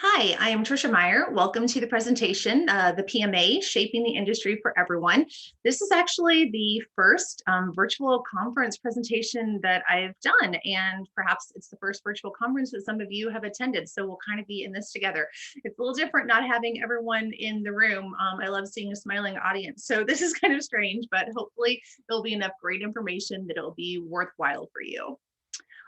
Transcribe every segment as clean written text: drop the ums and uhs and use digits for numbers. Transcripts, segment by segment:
Hi, I am Trisha Meyer. Welcome to the presentation, the PMA, Shaping the Industry for Everyone. This is actually the first virtual conference presentation that I've done, and perhaps it's the first virtual conference that some of you have attended, so we'll kind of be in this together. It's a little different not having everyone in the room. I love seeing a smiling audience, so this is kind of strange, but hopefully there'll be enough great information that it'll be worthwhile for you.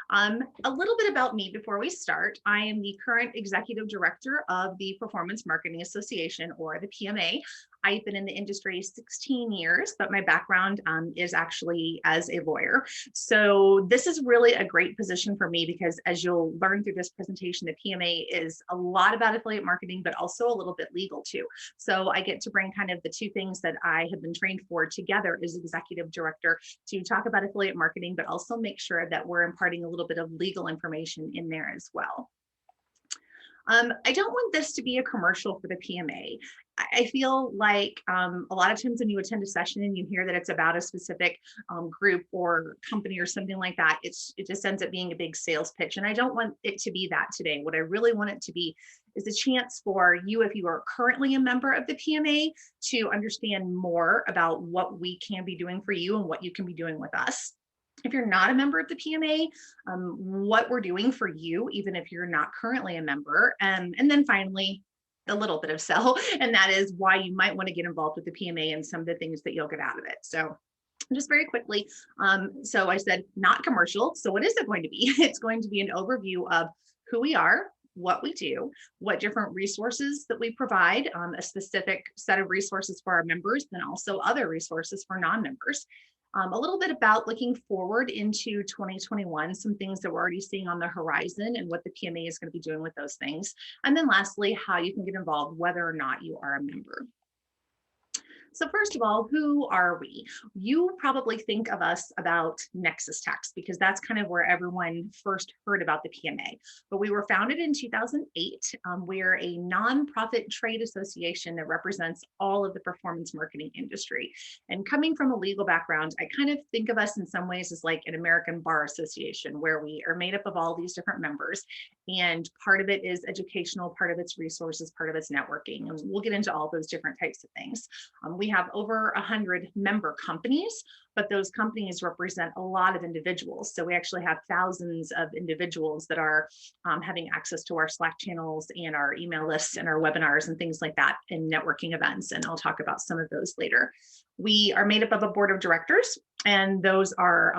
A little bit about me before we start. I am the current executive director of the Performance Marketing Association, or the PMA. I've been in the industry 16 years, but my background is actually as a lawyer. So this is really a great position for me because, as you'll learn through this presentation, the PMA is a lot about affiliate marketing, but also a little bit legal too. So I get to bring kind of the two things that I have been trained for together as executive director to talk about affiliate marketing, but also make sure that we're imparting a little bit of legal information in there as well. I don't want this to be a commercial for the PMA. I feel like a lot of times when you attend a session and you hear that it's about a specific group or company or something like that, it just ends up being a big sales pitch. And I don't want it to be that today. What I really want it to be is a chance for you, if you are currently a member of the PMA, to understand more about what we can be doing for you and what you can be doing with us. If you're not a member of the PMA, what we're doing for you, even if you're not currently a member. And then finally, a little bit of sell, and that is why you might want to get involved with the PMA and some of the things that you'll get out of it. So just very quickly, so I said not commercial. So what is it going to be? It's going to be an overview of who we are, what we do, what different resources that we provide, a specific set of resources for our members, and also other resources for non-members. A little bit about looking forward into 2021, some things that we're already seeing on the horizon and what the PMA is going to be doing with those things. And then lastly, how you can get involved, whether or not you are a member. So first of all, who are we? You probably think of us about Nexus Tax because that's kind of where everyone first heard about the PMA. But we were founded in 2008. We're a nonprofit trade association that represents all of the performance marketing industry. And coming from a legal background, I kind of think of us in some ways as like an American Bar Association, where we are made up of all these different members. And part of it is educational, part of it's resources, part of it's networking. And we'll get into all those different types of things. We have over 100 member companies, but those companies represent a lot of individuals. So we actually have thousands of individuals that are having access to our Slack channels and our email lists and our webinars and things like that in networking events. And I'll talk about some of those later. We are made up of a board of directors, and those are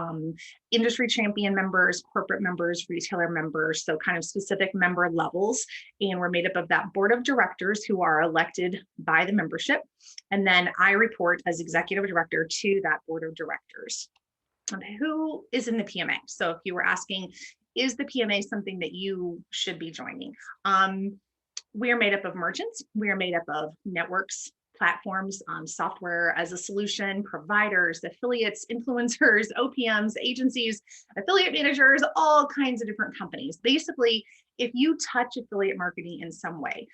industry champion members, corporate members, retailer members, so kind of specific member levels. And we're made up of that board of directors who are elected by the membership. And then I report as executive director to that board of directors. Who is in the PMA? So if you were asking, is the PMA something that you should be joining? We are made up of merchants. We are made up of networks, platforms, software as a solution, providers, affiliates, influencers, OPMs, agencies, affiliate managers, all kinds of different companies. Basically, if you touch affiliate marketing in some way,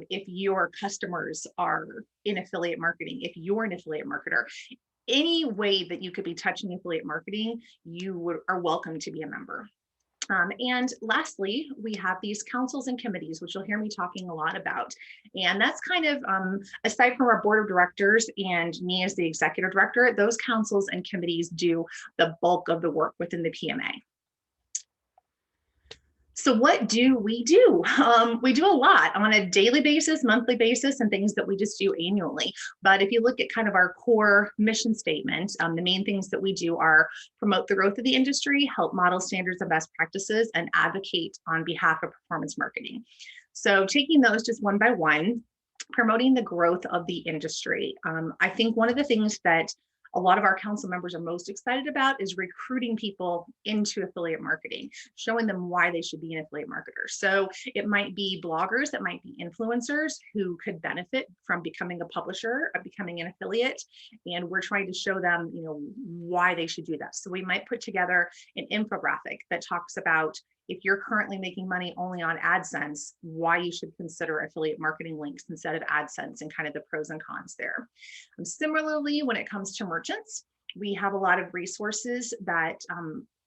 if your customers are in affiliate marketing, if you're an affiliate marketer, any way that you could be touching affiliate marketing, you are welcome to be a member. And lastly, we have these councils and committees, which you'll hear me talking a lot about. And that's kind of, aside from our board of directors and me as the executive director, those councils and committees do the bulk of the work within the PMA. So what do? We do a lot on a daily basis, monthly basis, and things that we just do annually. But if you look at kind of our core mission statement, the main things that we do are promote the growth of the industry, help model standards and best practices, and advocate on behalf of performance marketing. So taking those just one by one, promoting the growth of the industry. I think one of the things that a lot of our council members are most excited about is recruiting people into affiliate marketing, showing them why they should be an affiliate marketer. So it might be bloggers, it might be influencers who could benefit from becoming a publisher, or becoming an affiliate. And we're trying to show them, why they should do that. So we might put together an infographic that talks about, if you're currently making money only on AdSense, why you should consider affiliate marketing links instead of AdSense, and kind of the pros and cons there. Similarly, when it comes to merchants, we have a lot of resources that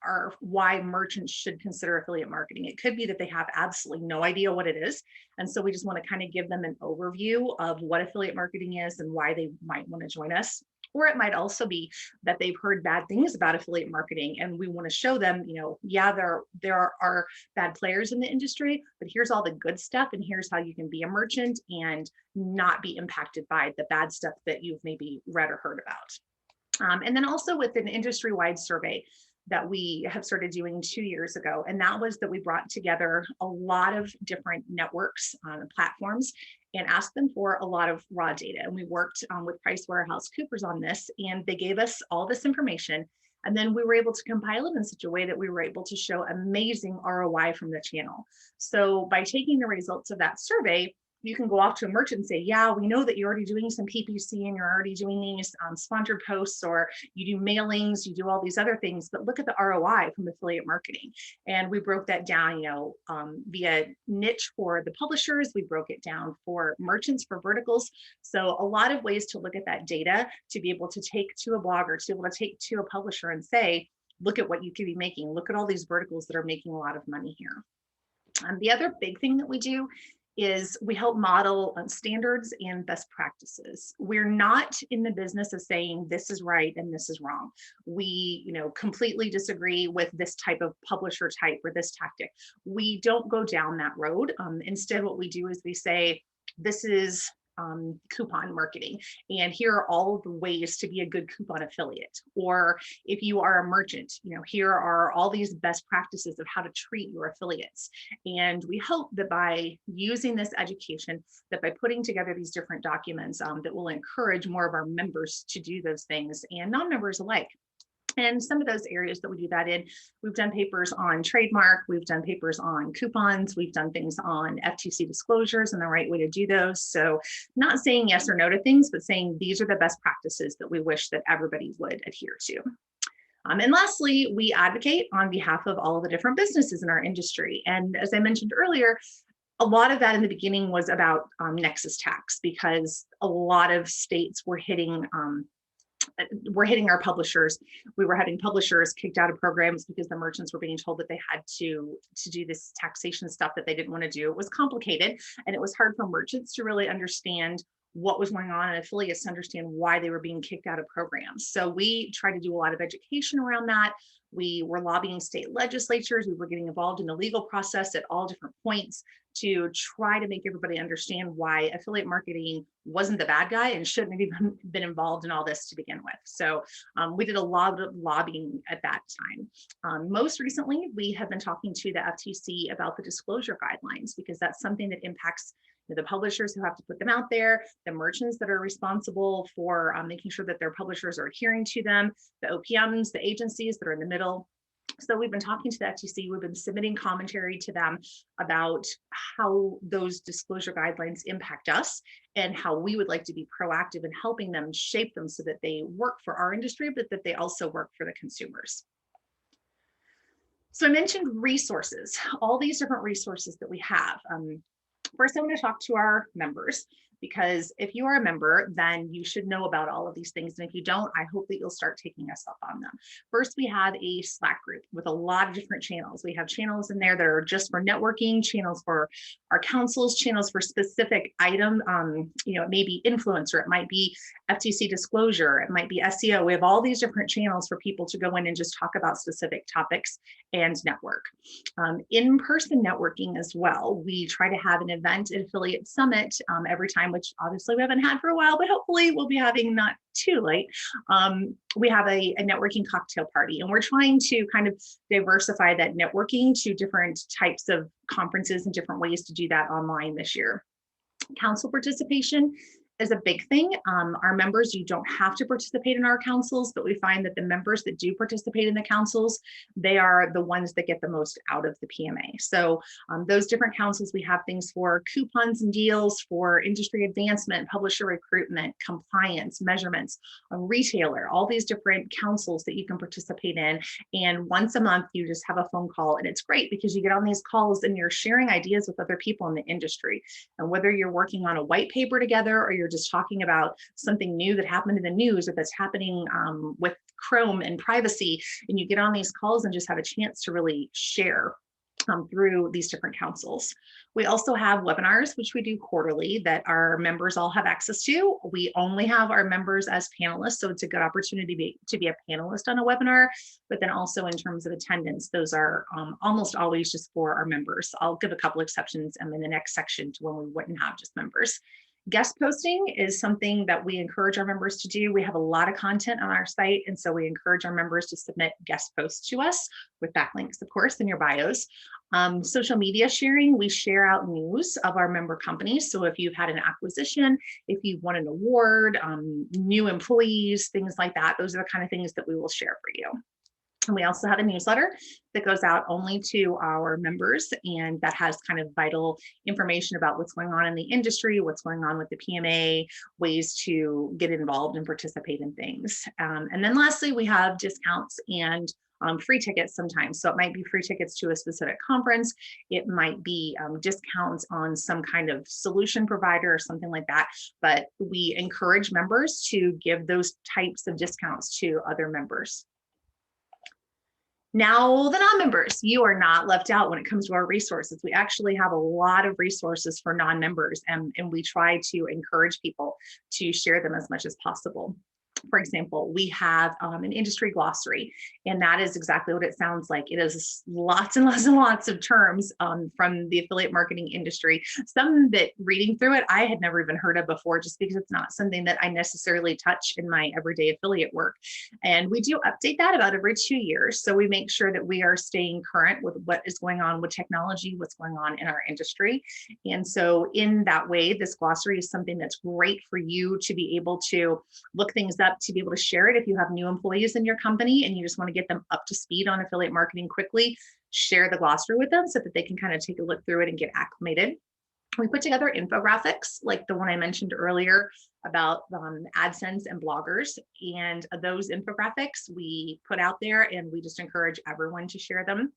are why merchants should consider affiliate marketing. It could be that they have absolutely no idea what it is. And so we just want to kind of give them an overview of what affiliate marketing is and why they might want to join us. Or it might also be that they've heard bad things about affiliate marketing and we want to show them, yeah, there are bad players in the industry, but here's all the good stuff and here's how you can be a merchant and not be impacted by the bad stuff that you've maybe read or heard about. And then also with an industry-wide survey that we have started doing 2 years ago. And that was that we brought together a lot of different networks and platforms and asked them for a lot of raw data. And we worked with PricewaterhouseCoopers on this, and they gave us all this information. And then we were able to compile it in such a way that we were able to show amazing ROI from the channel. So by taking the results of that survey, you can go off to a merchant and say, yeah, we know that you're already doing some PPC and you're already doing these sponsored posts, or you do mailings, you do all these other things, but look at the ROI from affiliate marketing. And we broke that down, via niche for the publishers. We broke it down for merchants, for verticals. So a lot of ways to look at that data to be able to take to a blogger, to be able to take to a publisher and say, look at what you could be making. Look at all these verticals that are making a lot of money here. The other big thing that we do is we help model standards and best practices. We're not in the business of saying this is right and this is wrong. We, completely disagree with this type of publisher type or this tactic. We don't go down that road. Instead, what we do is we say, this is coupon marketing, and here are all of the ways to be a good coupon affiliate. Or if you are a merchant, here are all these best practices of how to treat your affiliates. And we hope that by using this education, that by putting together these different documents, that will encourage more of our members to do those things, and non-members alike. And some of those areas that we do that in, we've done papers on trademark, we've done papers on coupons, we've done things on FTC disclosures and the right way to do those. So not saying yes or no to things, but saying these are the best practices that we wish that everybody would adhere to. And lastly, we advocate on behalf of all of the different businesses in our industry. And as I mentioned earlier, a lot of that in the beginning was about nexus tax, because a lot of states were hitting our publishers. We were having publishers kicked out of programs because the merchants were being told that they had to do this taxation stuff that they didn't want to do. It was complicated, and it was hard for merchants to really understand what was going on, and affiliates to understand why they were being kicked out of programs. So we try to do a lot of education around that. We were lobbying state legislatures. We were getting involved in the legal process at all different points to try to make everybody understand why affiliate marketing wasn't the bad guy and shouldn't have even been involved in all this to begin with. So we did a lot of lobbying at that time. Most recently, we have been talking to the FTC about the disclosure guidelines, because that's something that impacts the publishers who have to put them out there, the merchants that are responsible for making sure that their publishers are adhering to them, the OPMs, the agencies that are in the middle. So we've been talking to the FTC, we've been submitting commentary to them about how those disclosure guidelines impact us and how we would like to be proactive in helping them shape them so that they work for our industry, but that they also work for the consumers. So I mentioned resources, all these different resources that we have. First, I want to talk to our members, because if you are a member, then you should know about all of these things. And if you don't, I hope that you'll start taking us up on them. First, we have a Slack group with a lot of different channels. We have channels in there that are just for networking, channels for our councils, channels for specific item. It may be influencer, it might be FTC disclosure, it might be SEO. We have all these different channels for people to go in and just talk about specific topics and network. In-person networking as well. We try to have an event, an affiliate summit every time, which obviously we haven't had for a while, but hopefully we'll be having not too late. We have a networking cocktail party, and we're trying to kind of diversify that networking to different types of conferences and different ways to do that online this year. Council participation is a big thing. Our members, you don't have to participate in our councils, but we find that the members that do participate in the councils, they are the ones that get the most out of the PMA. So those different councils, we have things for coupons and deals, for industry advancement, publisher recruitment, compliance, measurements, a retailer, all these different councils that you can participate in. And once a month, you just have a phone call, and it's great because you get on these calls and you're sharing ideas with other people in the industry. And whether you're working on a white paper together or you're just talking about something new that happened in the news or that's happening with Chrome and privacy, and you get on these calls and just have a chance to really share through these different councils. We also have webinars, which we do quarterly, that our members all have access to. We only have our members as panelists, so it's a good opportunity to be a panelist on a webinar, but then also in terms of attendance, those are almost always just for our members. I'll give a couple exceptions in the next section to when we wouldn't have just members. Guest posting is something that we encourage our members to do. We have a lot of content on our site, and so we encourage our members to submit guest posts to us with backlinks, of course, in your bios. Social media sharing, we share out news of our member companies. So if you've had an acquisition, if you've won an award, new employees, things like that, those are the kind of things that we will share for you. And we also have a newsletter that goes out only to our members, and that has kind of vital information about what's going on in the industry, what's going on with the PMA, ways to get involved and participate in things. And then lastly, we have discounts and free tickets sometimes. So it might be free tickets to a specific conference. It might be discounts on some kind of solution provider or something like that. But we encourage members to give those types of discounts to other members. Now, the non-members, you are not left out when it comes to our resources. We actually have a lot of resources for non-members, and we try to encourage people to share them as much as possible. For example, we have an industry glossary, and that is exactly what it sounds like. It is lots and lots and lots of terms from the affiliate marketing industry. Some that reading through it, I had never even heard of before, just because it's not something that I necessarily touch in my everyday affiliate work. And we do update that about every 2 years. So we make sure that we are staying current with what is going on with technology, what's going on in our industry. And so in that way, this glossary is something that's great for you to be able to look things up, to be able to share it if you have new employees in your company and you just want to get them up to speed on affiliate marketing quickly. Share the glossary with them so that they can kind of take a look through it and get acclimated. We put together infographics like the one I mentioned earlier about AdSense and bloggers, and those infographics we put out there, and we just encourage everyone to share them.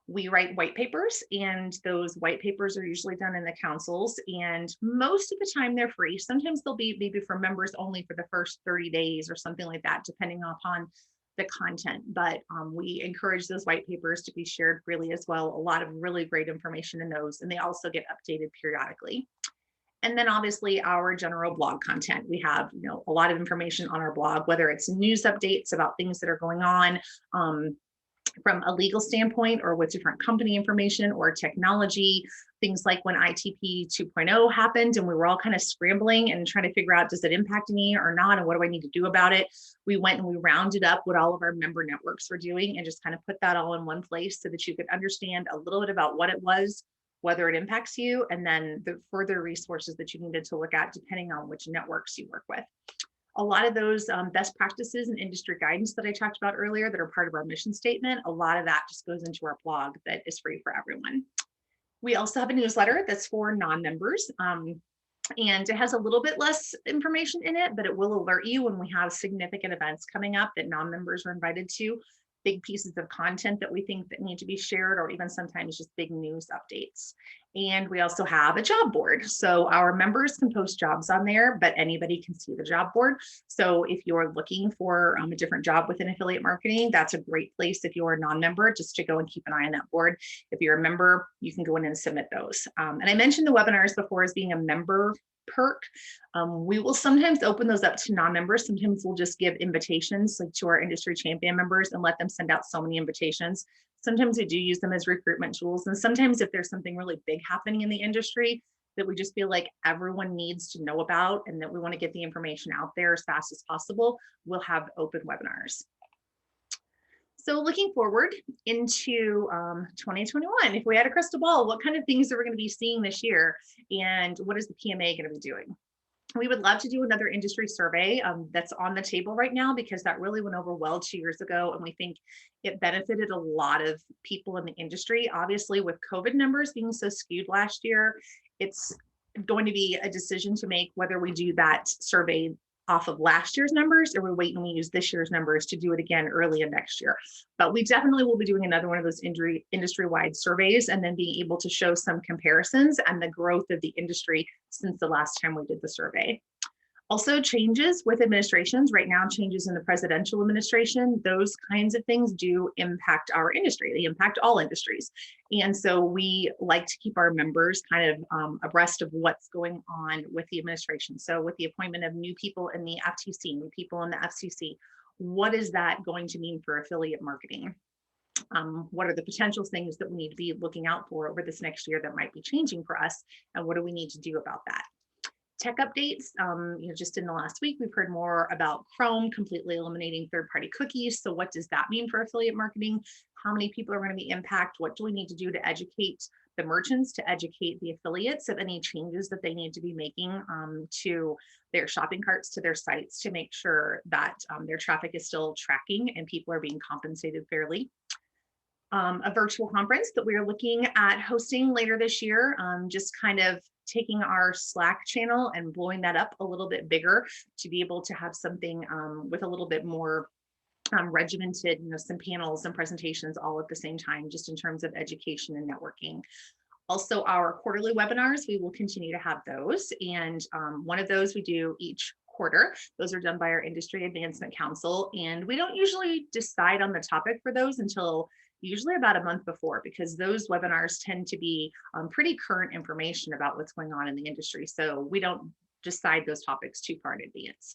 We write white papers, and those white papers are usually done in the councils, and most of the time they're free. Sometimes they'll be maybe for members only for the first 30 days or something like that, depending upon the content. But we encourage those white papers to be shared freely as well. A lot of really great information in those, and they also get updated periodically. And then obviously our general blog content. We have, a lot of information on our blog, whether it's news updates about things that are going on, from a legal standpoint, or with different company information or technology, things like when ITP 2.0 happened and we were all kind of scrambling and trying to figure out, does it impact me or not? And what do I need to do about it? We went and we rounded up what all of our member networks were doing and just kind of put that all in one place so that you could understand a little bit about what it was, whether it impacts you, and then the further resources that you needed to look at depending on which networks you work with. A lot of those best practices and industry guidance that I talked about earlier that are part of our mission statement, a lot of that just goes into our blog that is free for everyone. We also have a newsletter that's for non-members, and it has a little bit less information in it, but it will alert you when we have significant events coming up that non-members are invited to, big pieces of content that we think that need to be shared, or even sometimes just big news updates. And we also have a job board. So our members can post jobs on there, but anybody can see the job board. So if you're looking for a different job within affiliate marketing, that's a great place if you're a non-member, just to go and keep an eye on that board. If you're a member, you can go in and submit those. And I mentioned the webinars before as being a member perk. We will sometimes open those up to non-members. Sometimes we'll just give invitations like to our industry champion members and let them send out so many invitations. Sometimes we do use them as recruitment tools. And sometimes if there's something really big happening in the industry that we just feel like everyone needs to know about and that we want to get the information out there as fast as possible, we'll have open webinars. So looking forward into 2021, if we had a crystal ball, what kind of things are we going to be seeing this year? And what is the PMA going to be doing? We would love to do another industry survey that's on the table right now, because that really went over well 2 years ago. And we think it benefited a lot of people in the industry. Obviously, with COVID numbers being so skewed last year, it's going to be a decision to make whether we do that survey off of last year's numbers, or we wait and we use this year's numbers to do it again early in next year. But we definitely will be doing another one of those industry-wide surveys, and then being able to show some comparisons and the growth of the industry since the last time we did the survey. Also changes with administrations right now, changes in the presidential administration, those kinds of things do impact our industry. They impact all industries. And so we like to keep our members kind of abreast of what's going on with the administration. So with the appointment of new people in the FTC, new people in the FCC, what is that going to mean for affiliate marketing? What are the potential things that we need to be looking out for over this next year that might be changing for us? And what do we need to do about that? Tech updates, just in the last week, we've heard more about Chrome completely eliminating third-party cookies. So what does that mean for affiliate marketing? How many people are going to be impacted? What do we need to do to educate the merchants, to educate the affiliates of any changes that they need to be making to their shopping carts, to their sites, to make sure that their traffic is still tracking and people are being compensated fairly? A virtual conference that we're looking at hosting later this year, just kind of taking our Slack channel and blowing that up a little bit bigger to be able to have something with a little bit more regimented, some panels and presentations all at the same time, just in terms of education and networking. Also, our quarterly webinars, we will continue to have those. And one of those we do each quarter. Those are done by our Industry Advancement Council. And we don't usually decide on the topic for those until usually about a month before, because those webinars tend to be pretty current information about what's going on in the industry. So we don't decide those topics too far in advance.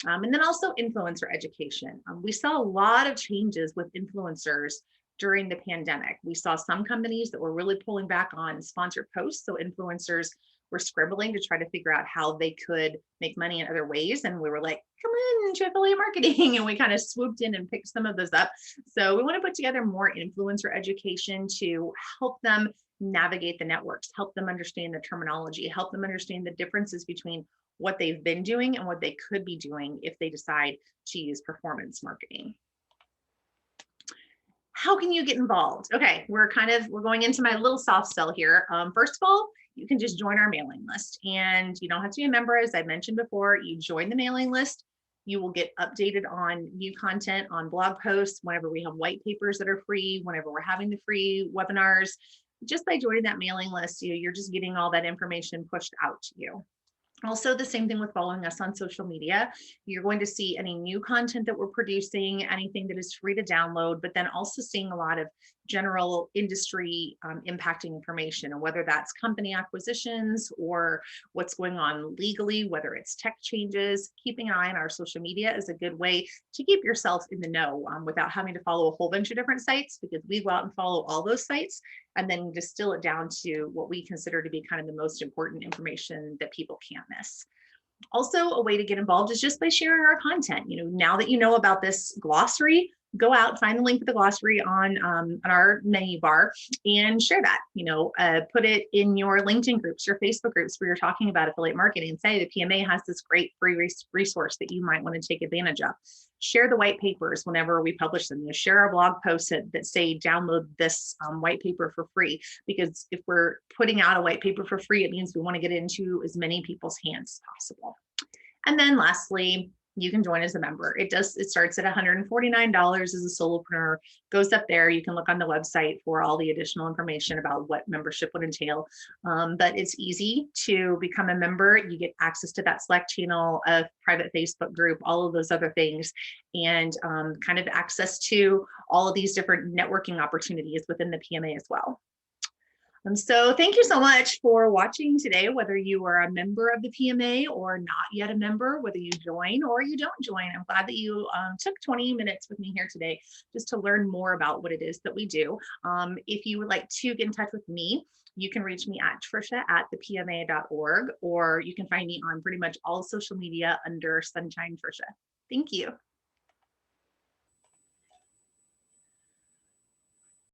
And then also influencer education. We saw a lot of changes with influencers during the pandemic. We saw some companies that were really pulling back on sponsored posts. So influencers were scribbling to try to figure out how they could make money in other ways. And we were like, come in to affiliate marketing. And we kind of swooped in and picked some of those up. So we want to put together more influencer education to help them navigate the networks, help them understand the terminology, help them understand the differences between what they've been doing and what they could be doing if they decide to use performance marketing. How can you get involved? Okay, we're going into my little soft sell here. First of all, you can just join our mailing list, and you don't have to be a member. As I mentioned before, you join the mailing list, you will get updated on new content, on blog posts, whenever we have white papers that are free, whenever we're having the free webinars. Just by joining that mailing list, you're just getting all that information pushed out to you. Also, the same thing with following us on social media. You're going to see any new content that we're producing, anything that is free to download, but then also seeing a lot of general industry impacting information, and whether that's company acquisitions or what's going on legally, whether it's tech changes. Keeping an eye on our social media is a good way to keep yourself in the know without having to follow a whole bunch of different sites, because we go out and follow all those sites and then distill it down to what we consider to be kind of the most important information that people can't miss. Also, a way to get involved is just by sharing our content. Now that you know about this glossary, go out, find the link to the glossary on our menu bar and share that. Put it in your LinkedIn groups, your Facebook groups where you're talking about affiliate marketing, and say the PMA has this great free resource that you might want to take advantage of. Share the white papers whenever we publish them. Share our blog posts that say download this white paper for free, because if we're putting out a white paper for free, it means we want to get it into as many people's hands as possible. And then lastly, you can join as a member. It starts at $149 as a solopreneur, goes up there. You can look on the website for all the additional information about what membership would entail. But it's easy to become a member. You get access to that Slack channel, a private Facebook group, all of those other things, and kind of access to all of these different networking opportunities within the PMA as well. So thank you so much for watching today, whether you are a member of the PMA or not yet a member, whether you join or you don't join. I'm glad that you took 20 minutes with me here today just to learn more about what it is that we do. If you would like to get in touch with me, you can reach me at Tricia@thepma.org, or you can find me on pretty much all social media under Sunshine Tricia. Thank you.